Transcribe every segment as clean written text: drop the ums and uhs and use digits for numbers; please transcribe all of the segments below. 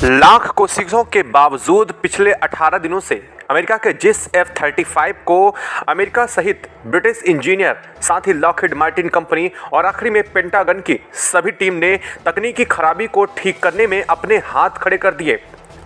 लाख कोशिशों के बावजूद पिछले 18 दिनों से अमेरिका के जिस F-35 को अमेरिका सहित ब्रिटिश इंजीनियर, साथ ही लॉकहीड मार्टिन कंपनी और आखिरी में पेंटागन की सभी टीम ने तकनीकी खराबी को ठीक करने में अपने हाथ खड़े कर दिए,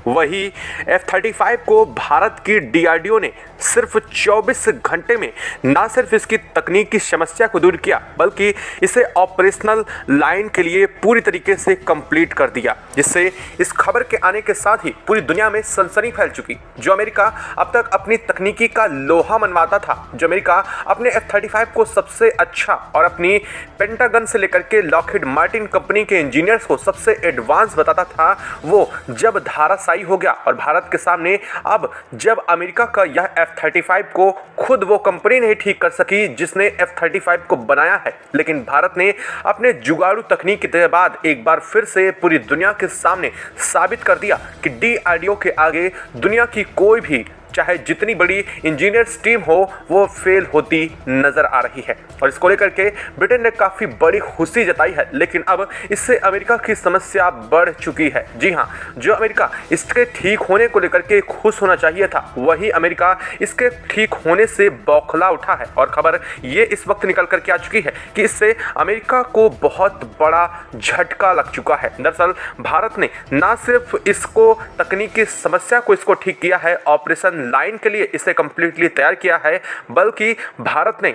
वही F-35 को भारत की DRDO ने सिर्फ 24 घंटे में न सिर्फ इसकी तकनीकी समस्या को दूर किया बल्कि इसे ऑपरेशनल लाइन के लिए पूरी तरीके से कंप्लीट कर दिया, जिससे इस खबर के आने के साथ ही पूरी दुनिया में सनसनी फैल चुकी। जो अमेरिका अब तक अपनी तकनीकी का लोहा मनवाता था, जो अमेरिका अपने F-35 को सबसे अच्छा और अपनी पेंटागन से लेकर के लॉकहीड मार्टिन कंपनी के इंजीनियर्स को सबसे एडवांस बताता था, वो जब धाराशायी हो गया और भारत के सामने अब जब अमेरिका का यह F-35 को खुद वो कंपनी नहीं ठीक कर सकी जिसने F-35 को बनाया है, लेकिन भारत ने अपने जुगाड़ू तकनीक के बाद एक बार फिर से पूरी दुनिया के सामने साबित कर दिया कि DRDO के आगे दुनिया की कोई भी, चाहे जितनी बड़ी इंजीनियर्स टीम हो, वो फेल होती नजर आ रही है। और इसको लेकर के ब्रिटेन ने काफ़ी बड़ी खुशी जताई है, लेकिन अब इससे अमेरिका की समस्या बढ़ चुकी है। जी हाँ, जो अमेरिका इसके ठीक होने को लेकर के खुश होना चाहिए था, वही अमेरिका इसके ठीक होने से बौखला उठा है। और खबर ये इस वक्त निकल करके आ चुकी है कि इससे अमेरिका को बहुत बड़ा झटका लग चुका है। दरअसल भारत ने न सिर्फ इसको तकनीकी समस्या को इसको ठीक किया है, ऑपरेशन लाइन के लिए इसे कंप्लीटली तैयार किया है, बल्कि भारत ने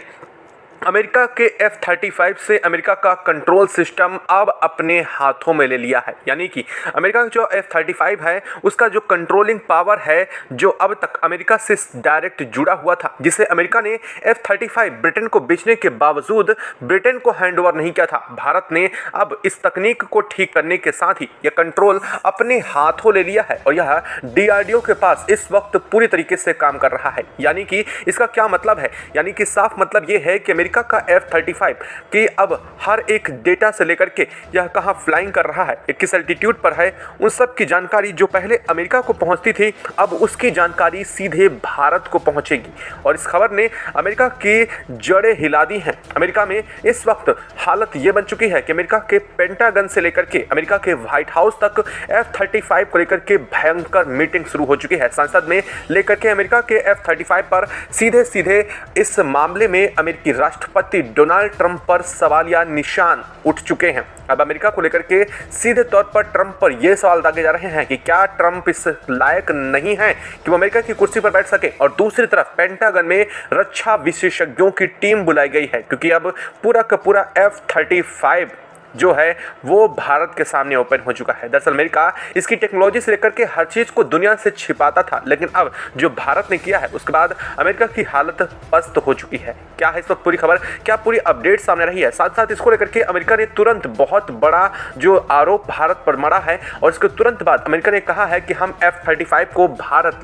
अमेरिका के F-35 से अमेरिका का कंट्रोल सिस्टम अब अपने हाथों में ले लिया है। यानी कि अमेरिका का जो F-35 है उसका जो कंट्रोलिंग पावर है, जो अब तक अमेरिका से डायरेक्ट जुड़ा हुआ था, जिसे अमेरिका ने F-35 ब्रिटेन को बेचने के बावजूद ब्रिटेन को हैंडओवर नहीं किया था, भारत ने अब इस तकनीक को ठीक करने के साथ ही यह कंट्रोल अपने हाथों ले लिया है और यह DRDO के पास इस वक्त पूरी तरीके से काम कर रहा है। यानी कि इसका क्या मतलब है? यानी कि साफ मतलब यह है कि अमेरिका का F-35 की अब हर एक डेटा से लेकर के यह कहां फ्लाइंग कर रहा है, किस एल्टीट्यूड पर है, उन सब की जानकारी जो पहले अमेरिका को पहुंचती थी, अब उसकी जानकारी सीधे भारत को पहुंचेगी। और इस खबर ने अमेरिका की जड़ें हिला दी हैं। अमेरिका में इस वक्त हालत यह बन चुकी है कि अमेरिका के पेंटागन से लेकर के अमेरिका के व्हाइट हाउस तक F-35 को लेकर के भयंकर मीटिंग शुरू हो चुकी है। संसद में लेकर के अमेरिका के F-35 पर सीधे सीधे इस मामले में अमेरिकी राष्ट्रपति डोनाल्ड ट्रंप पर सवालिया निशान उठ चुके हैं। अब अमेरिका को लेकर के सीधे तौर पर ट्रंप पर यह सवाल दागे जा रहे हैं कि क्या ट्रंप इस लायक नहीं है कि वो अमेरिका की कुर्सी पर बैठ सके। और दूसरी तरफ पेंटागन में रक्षा विशेषज्ञों की टीम बुलाई गई है, क्योंकि अब पूरा का पूरा F-35 जो है वो भारत के सामने ओपन हो चुका है। दरअसल अमेरिका इसकी टेक्नोलॉजी से लेकर के हर चीज़ को दुनिया से छिपाता था, लेकिन अब जो भारत ने किया है उसके बाद अमेरिका की हालत पस्त हो चुकी है। क्या है इस वक्त पूरी खबर, क्या पूरी अपडेट सामने रही है? साथ साथ इसको लेकर के अमेरिका ने तुरंत बहुत बड़ा जो आरोप भारत पर मढ़ा है और इसके तुरंत बाद अमेरिका ने कहा है कि हम F-35 को भारत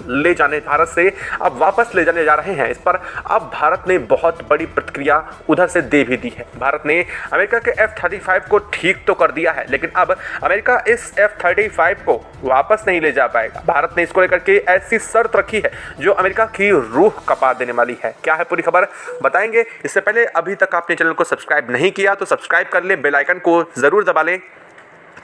से अब वापस ले जाने जा रहे हैं। इस पर अब भारत ने बहुत बड़ी प्रतिक्रिया उधर से दे भी दी है। भारत ने अमेरिका के F-35 को ठीक तो कर दिया है, लेकिन अब अमेरिका इस F-35 को वापस नहीं ले जा पाएगा। भारत ने इसको लेकर के ऐसी शर्त रखी है जो अमेरिका की रूह कपा देने वाली है। क्या है पूरी खबर बताएंगे। इससे पहले अभी तक आपने चैनल को सब्सक्राइब नहीं किया तो सब्सक्राइब कर लें, बेल आइकन को जरूर दबा लें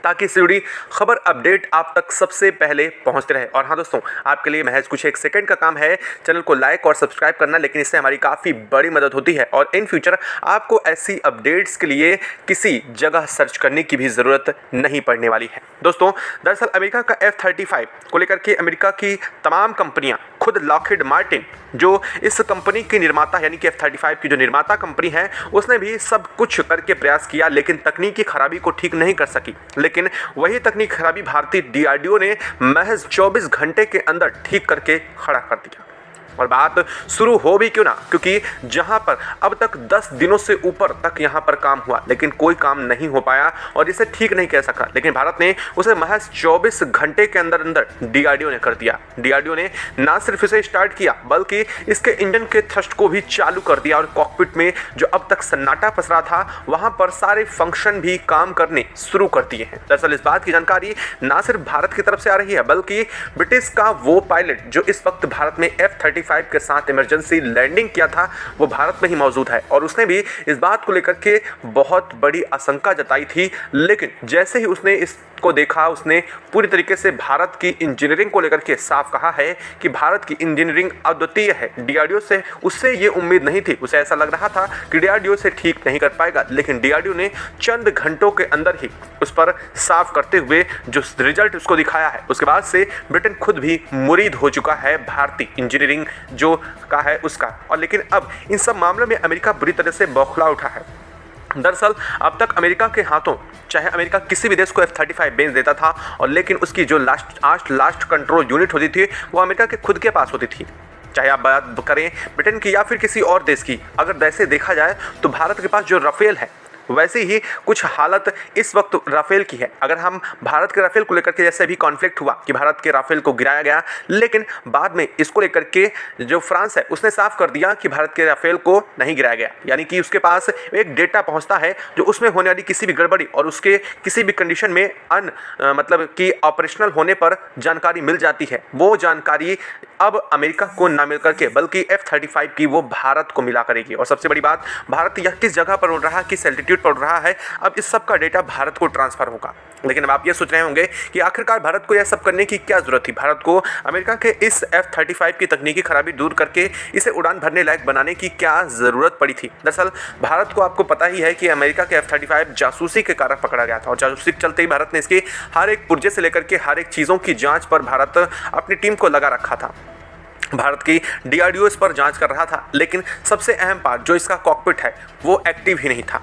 ताकि इससे जुड़ी खबर अपडेट आप तक सबसे पहले पहुंचते रहे। और हाँ दोस्तों, आपके लिए महज कुछ एक सेकंड का काम है चैनल को लाइक और सब्सक्राइब करना, लेकिन इससे हमारी काफ़ी बड़ी मदद होती है और इन फ्यूचर आपको ऐसी अपडेट्स के लिए किसी जगह सर्च करने की भी ज़रूरत नहीं पड़ने वाली है। दोस्तों, दरअसल अमेरिका का F-35 को लेकर के अमेरिका की तमाम कंपनियाँ, खुद लॉकहीड मार्टिन जो इस कंपनी की निर्माता यानी कि F-35 की जो निर्माता कंपनी है, उसने भी सब कुछ करके प्रयास किया, लेकिन तकनीकी खराबी को ठीक नहीं कर सकी। लेकिन वही तकनीकी खराबी भारतीय DRDO ने महज 24 घंटे के अंदर ठीक करके खड़ा कर दिया। और बात शुरू हो भी क्यों ना, क्योंकि जहां पर अब तक 10 दिनों से ऊपर तक यहां पर काम हुआ, लेकिन कोई काम नहीं हो पाया और इसे ठीक नहीं कह सका, लेकिन भारत ने उसे महज 24 घंटे के अंदर अंदर DRDO ने कर दिया। DRDO ने ना सिर्फ इसे स्टार्ट किया बल्कि इसके इंजन के थ्रस्ट को भी चालू कर दिया और कॉकपिट में जो अब तक सन्नाटा पसरा था वहां पर सारे फंक्शन भी काम करने शुरू कर दिए हैं। दरअसल इस बात की जानकारी ना सिर्फ भारत की तरफ से आ रही है, बल्कि ब्रिटिश का वो पायलट जो इस वक्त भारत में F-35 F-35 के साथ इमरजेंसी लैंडिंग किया था वो भारत में ही मौजूद है और उसने भी इस बात को लेकर के बहुत बड़ी आशंका जताई थी। लेकिन जैसे ही उसने इसको देखा, उसने पूरी तरीके से भारत की इंजीनियरिंग को लेकर के साफ कहा है कि भारत की इंजीनियरिंग अद्वितीय है। डीआरडीओ से उससे ये उम्मीद नहीं थी, उसे ऐसा लग रहा था कि डीआरडीओ से ठीक नहीं कर पाएगा, लेकिन डीआरडीओ ने चंद घंटों के अंदर ही उस पर साफ करते हुए जो रिजल्ट उसको दिखाया है, उसके बाद से ब्रिटेन खुद भी मुरीद हो चुका है भारतीय इंजीनियरिंग जो का है उसका। और लेकिन अब इन सब मामलों में अमेरिका बुरी तरह से बौखला उठा है। दरअसल अब तक अमेरिका के हाथों चाहे अमेरिका किसी भी देश को F-35 बेच देता था और लेकिन उसकी जो लास्ट कंट्रोल यूनिट होती थी वो अमेरिका के खुद के पास होती थी। चाहे आप बात करें ब्रिटेन की या फिर किसी और देश की, अगर वैसे देखा जाए तो भारत के पास जो राफेल है वैसे ही कुछ हालत इस वक्त राफेल की है। अगर हम भारत के राफेल को लेकर के जैसे भी कॉन्फ्लिक्ट हुआ कि भारत के राफेल को गिराया गया, लेकिन बाद में इसको लेकर के जो फ्रांस है उसने साफ कर दिया कि भारत के राफेल को नहीं गिराया गया, यानी कि उसके पास एक डेटा पहुंचता है जो उसमें होने वाली किसी भी गड़बड़ी और उसके किसी भी कंडीशन में मतलब कि ऑपरेशनल होने पर जानकारी मिल जाती है। वो जानकारी अब अमेरिका को ना मिल करके बल्कि F-35 की वो भारत को मिला करेगी। और सबसे बड़ी बात, भारत यह किस जगह पर उड़ रहा है, किस एल्टीट्यूड पर उड़ रहा है, अब इस सब का डेटा भारत को ट्रांसफर होगा। लेकिन अब आप ये सोच रहे होंगे कि आखिरकार भारत को यह सब करने की क्या जरूरत थी, भारत को अमेरिका के इस F-35 की तकनीकी खराबी दूर करके इसे उड़ान भरने लायक बनाने की क्या ज़रूरत पड़ी थी। दरअसल भारत को आपको पता ही है कि अमेरिका के F-35 जासूसी के कारण पकड़ा गया था और जासूसी के चलते ही भारत ने इसकी हर एक पुर्जे से लेकर के हर एक चीज़ों की जाँच पर भारत अपनी टीम को लगा रखा था। भारत की डीआरडीओ इस पर जांच कर रहा था, लेकिन सबसे अहम पार्ट जो इसका कॉकपिट है वो एक्टिव ही नहीं था।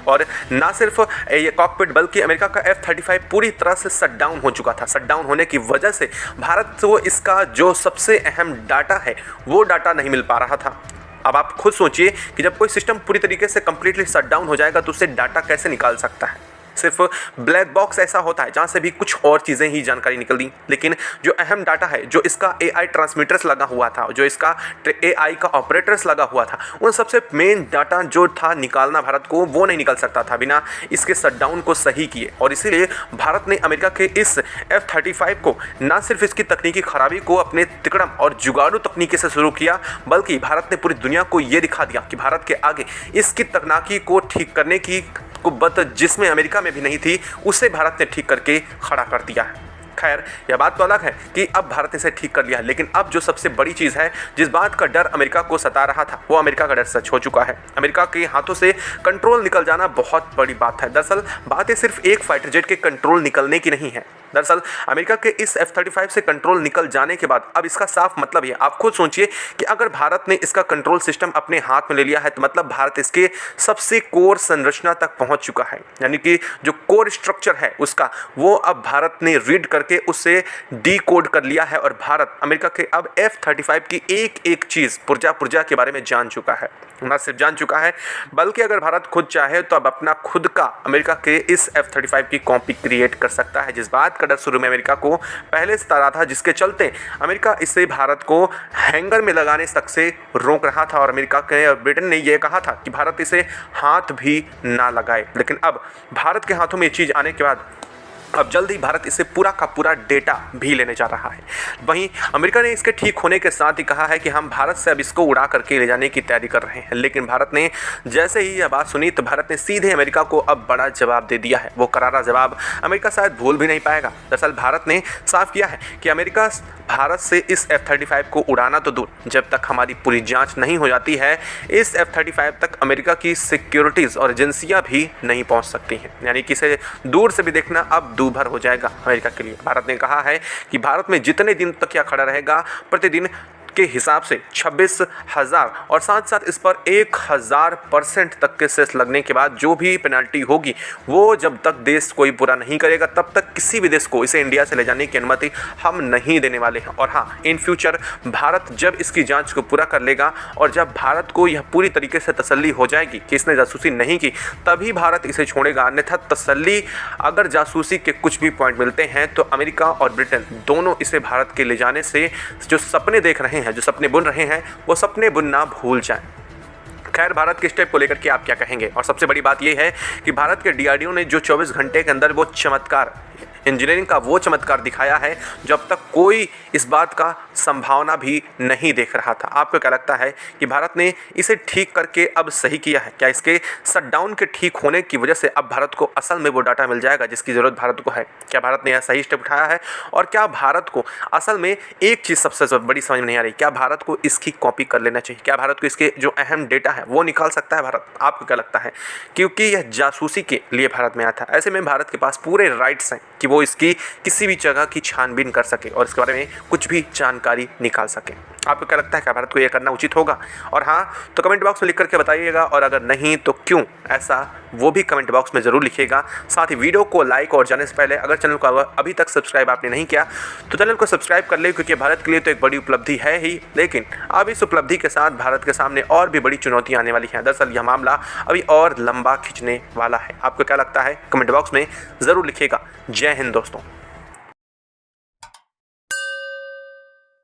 और ना सिर्फ ये कॉकपिट बल्कि अमेरिका का F-35 पूरी तरह से शट डाउन हो चुका था। शट डाउन होने की वजह से भारत को इसका जो सबसे अहम डाटा है वो डाटा नहीं मिल पा रहा था। अब आप खुद सोचिए कि जब कोई सिस्टम पूरी तरीके से कंप्लीटली शट डाउन हो जाएगा तो उससे डाटा कैसे निकाल सकता है। सिर्फ ब्लैक बॉक्स ऐसा होता है जहाँ से भी कुछ और चीज़ें ही जानकारी निकल दी, लेकिन जो अहम डाटा है, जो इसका AI ट्रांसमीटर्स लगा हुआ था, जो इसका AI का ऑपरेटर्स लगा हुआ था, उन सबसे मेन डाटा जो था निकालना भारत को वो नहीं निकल सकता था बिना इसके शटडाउन को सही किए। और इसीलिए भारत ने अमेरिका के इस F-35 को ना सिर्फ इसकी तकनीकी खराबी को अपने तिकड़म और जुगाड़ू तकनीकी से शुरू किया, बल्कि भारत ने पूरी दुनिया को ये दिखा दिया कि भारत के आगे इसकी तकनीकी को ठीक करने की कुव्वत जिसमें अमेरिका में भी नहीं थी उसे भारत ने ठीक करके खड़ा कर दिया है। खैर यह बात तो अलग है कि अब भारत ने इसे ठीक कर लिया है, लेकिन अब जो सबसे बड़ी चीज़ है, जिस बात का डर अमेरिका को सता रहा था वो अमेरिका का डर सच हो चुका है। अमेरिका के हाथों से कंट्रोल निकल जाना बहुत बड़ी बात है। दरअसल बात ये सिर्फ एक फाइटर जेट के कंट्रोल निकलने की नहीं है। दरअसल अमेरिका के इस F-35 से कंट्रोल निकल जाने के बाद अब इसका साफ मतलब ये, आप खुद सोचिए कि अगर भारत ने इसका कंट्रोल सिस्टम अपने हाथ में ले लिया है तो मतलब भारत इसके सबसे कोर संरचना तक पहुंच चुका है, यानी कि जो कोर स्ट्रक्चर है उसका वो अब भारत ने रीड करके उसे डीकोड कर लिया है और भारत अमेरिका के अब F-35 की एक एक चीज़ पुर्जा पुर्जा के बारे में जान चुका है। ना सिर्फ जान चुका है बल्कि अगर भारत खुद चाहे तो अब अपना खुद का अमेरिका के इस F-35 की कॉपी क्रिएट कर सकता है, जिस बात का डर शुरू में अमेरिका को पहले से था, जिसके चलते अमेरिका इससे भारत को हैंगर में लगाने तक से रोक रहा था। और अमेरिका के ब्रिटेन ने यह कहा था कि भारत इसे हाथ भी ना लगाए। लेकिन अब भारत के हाथों में ये चीज़ आने के बाद अब जल्द ही भारत इससे पूरा का पूरा डेटा भी लेने जा रहा है। वहीं अमेरिका ने इसके ठीक होने के साथ ही कहा है कि हम भारत से अब इसको उड़ा करके ले जाने की तैयारी कर रहे हैं। लेकिन भारत ने जैसे ही यह बात सुनी तो भारत ने सीधे अमेरिका को अब बड़ा जवाब दे दिया है। वो करारा जवाब अमेरिका शायद भूल भी नहीं पाएगा। दरअसल भारत ने साफ किया है कि अमेरिका भारत से इस F-35 को उड़ाना तो दूर, जब तक हमारी पूरी जांच नहीं हो जाती है इस F-35 तक अमेरिका की सिक्योरिटीज़ और एजेंसियां भी नहीं पहुंच सकती हैं। यानी कि इसे दूर से भी देखना अब दूभर हो जाएगा अमेरिका के लिए। भारत ने कहा है कि भारत में जितने दिन तक यह खड़ा रहेगा प्रतिदिन के हिसाब से 26,000 और साथ साथ इस पर 1,000% तक के सेस लगने के बाद जो भी पेनल्टी होगी वो जब तक देश कोई पूरा नहीं करेगा तब तक किसी भी देश को इसे इंडिया से ले जाने की अनुमति हम नहीं देने वाले हैं। और हाँ, इन फ्यूचर भारत जब इसकी जांच को पूरा कर लेगा और जब भारत को यह पूरी तरीके से तसल्ली हो जाएगी कि इसने जासूसी नहीं की तभी भारत इसे छोड़ेगा। अन्यथा तसल्ली अगर जासूसी के कुछ भी पॉइंट मिलते हैं तो अमेरिका और ब्रिटेन दोनों इसे भारत के ले जाने से जो सपने देख रहे हैं, जो सपने बुन रहे हैं, वो सपने बुनना भूल जाएं। खैर, भारत के स्टेप को लेकर के आप क्या कहेंगे? और सबसे बड़ी बात यह है कि भारत के डीआरडीओ ने जो 24 घंटे के अंदर वो चमत्कार, इंजीनियरिंग का वो चमत्कार दिखाया है जो अब तक कोई इस बात का संभावना भी नहीं देख रहा था। आपको क्या लगता है कि भारत ने इसे ठीक करके अब सही किया है? क्या इसके शटडाउन के ठीक होने की वजह से अब भारत को असल में वो डाटा मिल जाएगा जिसकी ज़रूरत भारत को है? क्या भारत ने यह सही स्टेप उठाया है? और क्या भारत को असल में एक चीज़ सबसे बड़ी समझ में नहीं आ रही, क्या भारत को इसकी कॉपी कर लेना चाहिए? क्या भारत को इसके जो अहम डेटा है वो निकाल सकता है भारत? आपको क्या लगता है? क्योंकि यह जासूसी के लिए भारत में आया था, ऐसे में भारत के पास पूरे राइट्स हैं कि वो इसकी किसी भी जगह की छानबीन कर सके और इसके बारे में कुछ भी जानकारी निकाल सके। आपको क्या लगता है, क्या भारत को यह करना उचित होगा? और हाँ, तो कमेंट बॉक्स में लिख करके बताइएगा, और अगर नहीं तो क्यों ऐसा, वो भी कमेंट बॉक्स में ज़रूर लिखिएगा। साथ ही वीडियो को लाइक और जाने से पहले अगर चैनल को अभी तक सब्सक्राइब आपने नहीं किया तो चैनल को सब्सक्राइब कर ले, क्योंकि भारत के लिए तो एक बड़ी उपलब्धि है ही, लेकिन अब इस उपलब्धि के साथ भारत के सामने और भी बड़ी चुनौतियाँ आने वाली हैं। दरअसल यह मामला अभी और लंबा खिंचने वाला है। आपको क्या लगता है, कमेंट बॉक्स में ज़रूर लिखिएगा। जय हिंद दोस्तों।